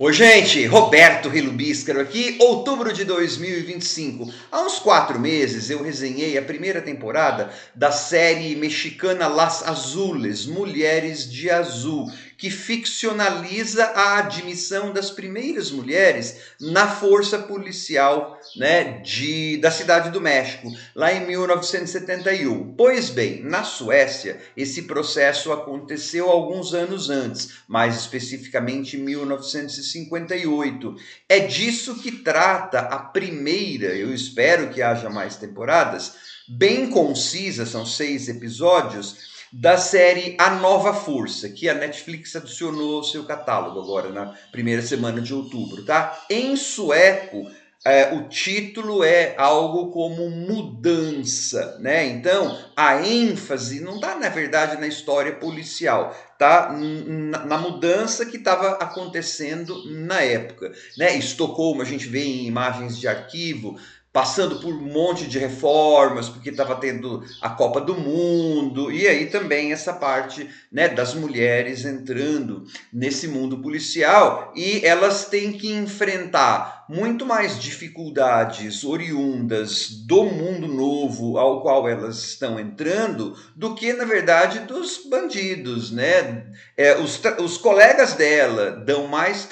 Oi, gente, Roberto Rilubíscaro aqui, outubro de 2025. Há uns 4 meses eu resenhei a primeira temporada da série mexicana Las Azules, Mulheres de Azul, que ficcionaliza a admissão das primeiras mulheres na força policial, da cidade do México, lá em 1971. Pois bem, na Suécia, esse processo aconteceu alguns anos antes, mais especificamente em 1958. É disso que trata a primeira, eu espero que haja mais temporadas, bem concisa, são 6 episódios, da série A Nova Força, que a Netflix adicionou ao seu catálogo agora na primeira semana de outubro, tá? Em sueco, o título é algo como mudança, né? Então, a ênfase não está, na verdade, na história policial, tá na mudança que estava acontecendo na época, né? Estocolmo, a gente vê em imagens de arquivo, passando por um monte de reformas, porque estava tendo a Copa do Mundo, e aí também essa parte, né, das mulheres entrando nesse mundo policial, e elas têm que enfrentar muito mais dificuldades oriundas do mundo novo ao qual elas estão entrando do que, na verdade, dos bandidos, né? Os colegas delas dão mais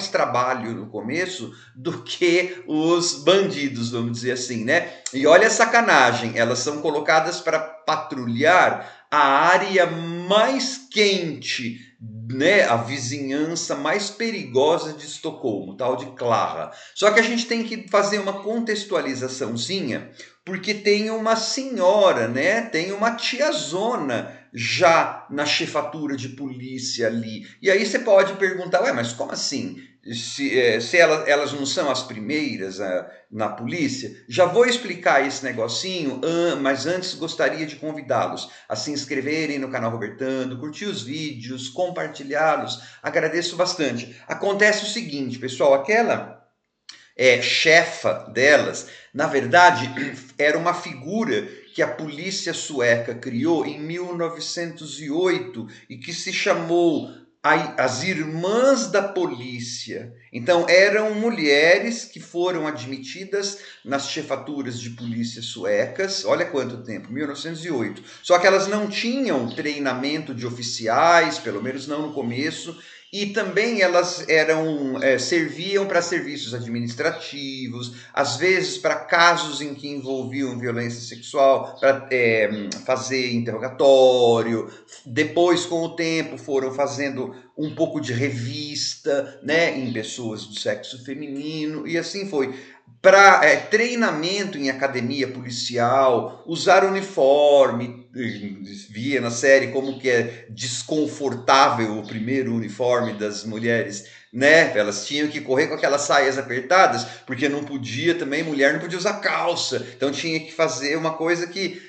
trabalho no começo do que os bandidos, vamos dizer assim, né? E olha a sacanagem, elas são colocadas para patrulhar a área mais quente, né, a vizinhança mais perigosa de Estocolmo, tal de Clara. Só que a gente tem que fazer uma contextualizaçãozinha, porque tem uma senhora, né, tem uma tiazona já na chefatura de polícia ali. E aí você pode perguntar, ué, mas como assim? Se elas não são as primeiras na polícia, já vou explicar esse negocinho, mas antes gostaria de convidá-los a se inscreverem no canal Robertando, curtir os vídeos, compartilhá-los, agradeço bastante. Acontece o seguinte, pessoal, aquela chefa delas, na verdade, era uma figura que a polícia sueca criou em 1908 e que se chamou as Irmãs da Polícia. Então, eram mulheres que foram admitidas nas chefaturas de polícia suecas, olha quanto tempo, 1908. Só que elas não tinham treinamento de oficiais, pelo menos não no começo, e também elas serviam para serviços administrativos, às vezes para casos em que envolviam violência sexual, para fazer interrogatório. Depois, com o tempo, foram fazendo um pouco de revista, né, em pessoas do sexo feminino, e assim foi. Para treinamento em academia policial, usar uniforme, via na série como que é desconfortável o primeiro uniforme das mulheres, né? Elas tinham que correr com aquelas saias apertadas, porque não podia também, mulher não podia usar calça, então tinha que fazer uma coisa que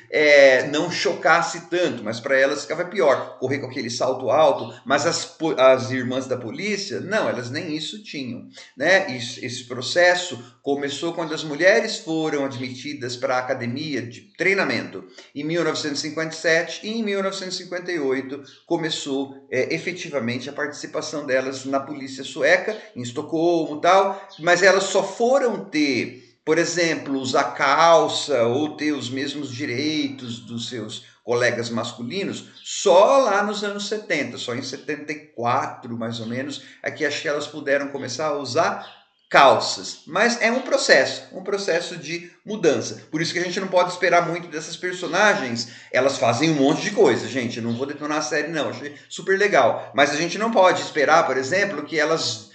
não chocasse tanto, mas para elas ficava pior, correr com aquele salto alto, mas as irmãs da polícia, não, elas nem isso tinham, né? Esse processo começou quando as mulheres foram admitidas para a academia de treinamento em 1957 e em 1958 começou efetivamente a participação delas na polícia sueca, em Estocolmo e tal, mas elas só foram ter, por exemplo, usar calça ou ter os mesmos direitos dos seus colegas masculinos só lá nos anos 70, só em 74 mais ou menos, é que acho que elas puderam começar a usar calças, mas é um processo de mudança. Por isso que a gente não pode esperar muito dessas personagens. Elas fazem um monte de coisa, gente. Eu não vou detonar a série, não. Achei super legal. Mas a gente não pode esperar, por exemplo, que elas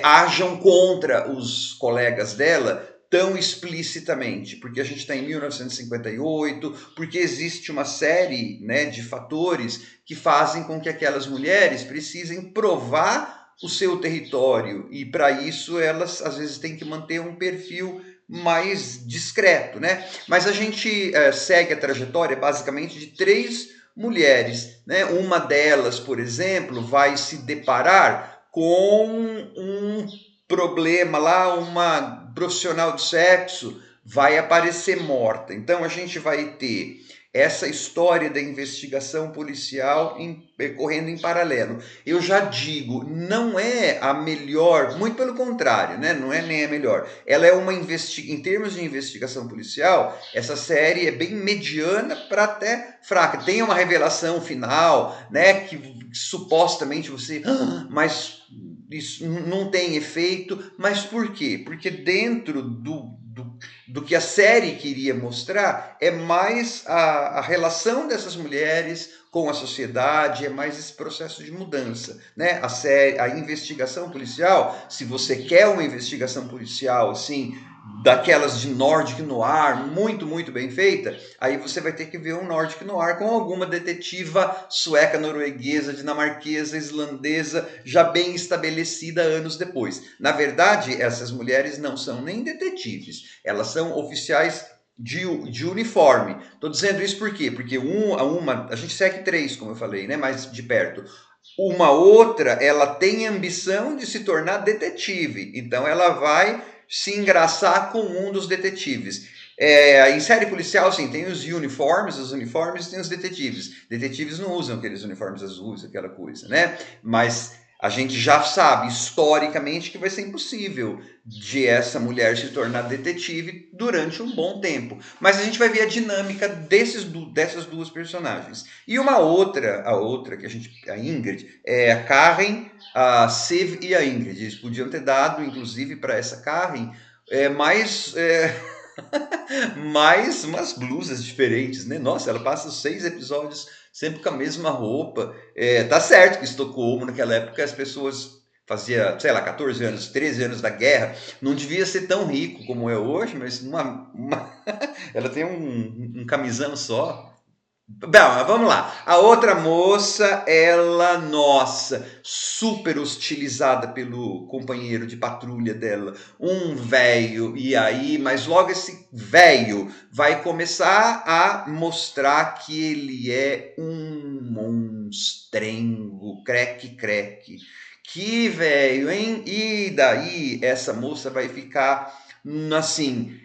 ajam contra os colegas dela tão explicitamente, porque a gente está em 1958, porque existe uma série, né, de fatores que fazem com que aquelas mulheres precisem provar o seu território, e para isso elas às vezes têm que manter um perfil mais discreto, né? Mas a gente segue a trajetória basicamente de 3 mulheres, né? Uma delas, por exemplo, vai se deparar com um problema lá, uma profissional de sexo vai aparecer morta. Então a gente vai ter essa história da investigação policial correndo em paralelo. Eu já digo, não é a melhor, muito pelo contrário, né? Não é nem a melhor. Ela é em termos de investigação policial, essa série é bem mediana para até fraca. Tem uma revelação final, né? Que supostamente você, mas isso não tem efeito. Mas por quê? Porque dentro do que a série queria mostrar é mais a relação dessas mulheres com a sociedade, é mais esse processo de mudança, né? A investigação policial, se você quer uma investigação policial assim, daquelas de Nordic Noir, muito, muito bem feita, aí você vai ter que ver um Nordic Noir com alguma detetiva sueca, norueguesa, dinamarquesa, islandesa, já bem estabelecida anos depois. Na verdade, essas mulheres não são nem detetives, elas são oficiais de uniforme. Estou dizendo isso por quê? Porque a gente segue 3, como eu falei, né, mais de perto. Uma outra, ela tem ambição de se tornar detetive, então ela vai se engraçar com um dos detetives. Em série policial, sim, tem os uniformes tem os detetives. Detetives não usam aqueles uniformes azuis, aquela coisa, né? Mas a gente já sabe, historicamente, que vai ser impossível de essa mulher se tornar detetive durante um bom tempo. Mas a gente vai ver a dinâmica dessas duas personagens. E a outra que a Ingrid, é a Karen, a Siv e a Ingrid. Eles podiam ter dado, inclusive, para essa Karen, mais umas blusas diferentes, né? Nossa, ela passa os 6 episódios sempre com a mesma roupa. Tá certo que Estocolmo, naquela época, as pessoas fazia, sei lá, 14 anos, 13 anos da guerra, não devia ser tão rico como é hoje, mas ela tem um camisão só. Bom, vamos lá. A outra moça, ela, nossa, super hostilizada pelo companheiro de patrulha dela, um velho, e aí, mas logo esse velho vai começar a mostrar que ele é um monstrengo, creque. Que velho, hein? E daí essa moça vai ficar assim,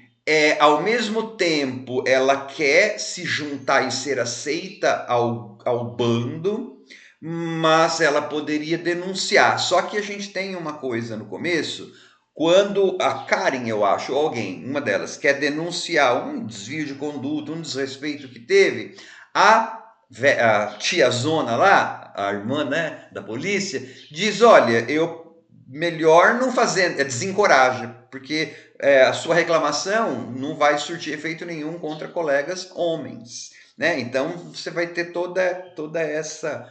ao mesmo tempo, ela quer se juntar e ser aceita ao bando, mas ela poderia denunciar. Só que a gente tem uma coisa no começo, quando a Karen, eu acho, ou alguém, uma delas, quer denunciar um desvio de conduta, um desrespeito que teve, a tiazona lá, a irmã, né, da polícia, diz: olha, eu melhor não fazer, desencoraja, porque a sua reclamação não vai surtir efeito nenhum contra colegas homens, né? Então você vai ter toda essa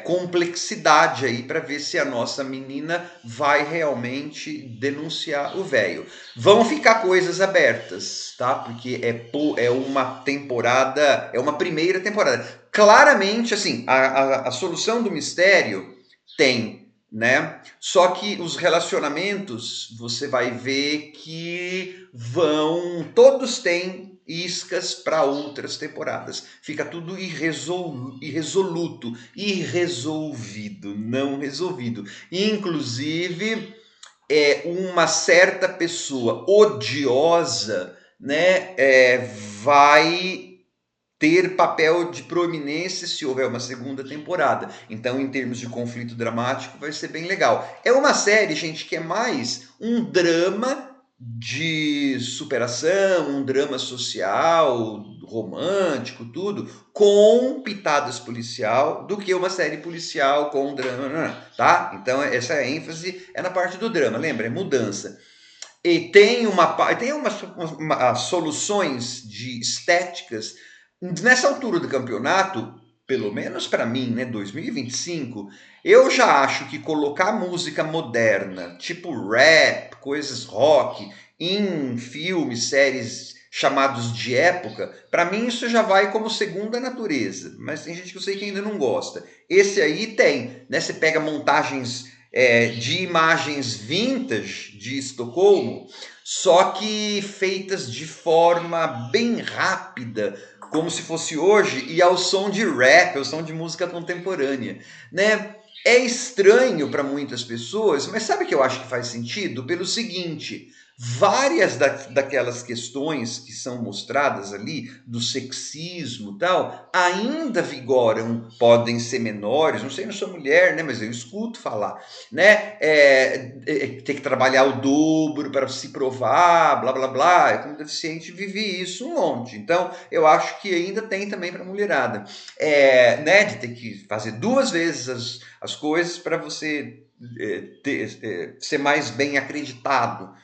complexidade aí para ver se a nossa menina vai realmente denunciar o velho. Vão ficar coisas abertas, tá? Porque é uma temporada, é uma primeira temporada. Claramente, assim, a solução do mistério tem, né? Só que os relacionamentos, você vai ver que todos têm iscas para outras temporadas. Fica tudo irresoluto, irresolvido, não resolvido. Inclusive, uma certa pessoa odiosa, né, vai ter papel de proeminência se houver uma segunda temporada. Então, em termos de conflito dramático, vai ser bem legal. É uma série, gente, que é mais um drama de superação, um drama social, romântico, tudo, com pitadas policial, do que uma série policial com drama, tá? Então, essa ênfase é na parte do drama, lembra? É mudança. E tem umas soluções de estéticas. Nessa altura do campeonato, pelo menos para mim, né, 2025, eu já acho que colocar música moderna, tipo rap, coisas rock, em filmes, séries chamados de época, para mim isso já vai como segunda natureza. Mas tem gente que eu sei que ainda não gosta. Esse aí tem, né? Você pega montagens de imagens vintage de Estocolmo, só que feitas de forma bem rápida, como se fosse hoje, e ao som de rap, ao som de música contemporânea, né? É estranho para muitas pessoas, mas sabe que eu acho que faz sentido? Pelo seguinte, várias daquelas questões que são mostradas ali, do sexismo e tal, ainda vigoram, podem ser menores, não sei, não sou mulher, né, mas eu escuto falar, né, ter que trabalhar o dobro para se provar, blá blá blá, como deficiente vivi isso um monte, então eu acho que ainda tem também para a mulherada, né, de ter que fazer 2 vezes as coisas para você ser mais bem acreditado.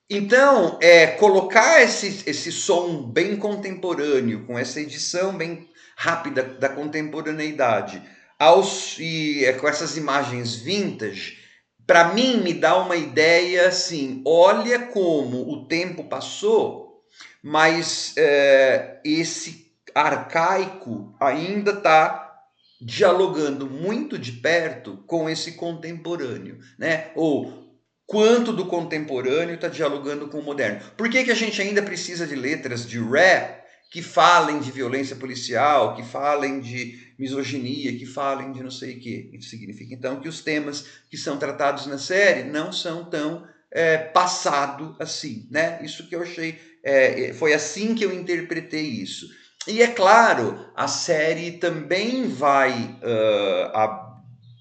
Então, colocar esse som bem contemporâneo, com essa edição bem rápida da contemporaneidade, com essas imagens vintage, para mim me dá uma ideia assim: olha como o tempo passou, mas esse arcaico ainda está dialogando muito de perto com esse contemporâneo, né? Ou quanto do contemporâneo está dialogando com o moderno. Por que a gente ainda precisa de letras de rap que falem de violência policial, que falem de misoginia, que falem de não sei o quê? Isso significa, então, que os temas que são tratados na série não são tão passado assim, né? Isso que eu achei, foi assim que eu interpretei isso. E é claro, a série também vai.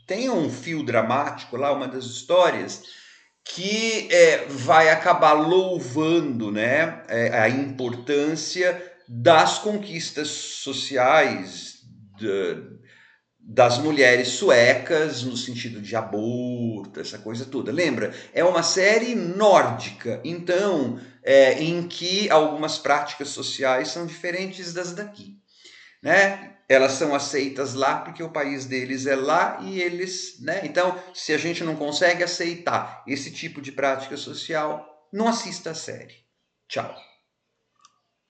Tem um fio dramático lá, uma das histórias, que vai acabar louvando, né, a importância das conquistas sociais das mulheres suecas, no sentido de aborto, essa coisa toda. Lembra? É uma série nórdica, então, em que algumas práticas sociais são diferentes das daqui, né? Elas são aceitas lá porque o país deles é lá e eles, né? Então, se a gente não consegue aceitar esse tipo de prática social, não assista a série. Tchau.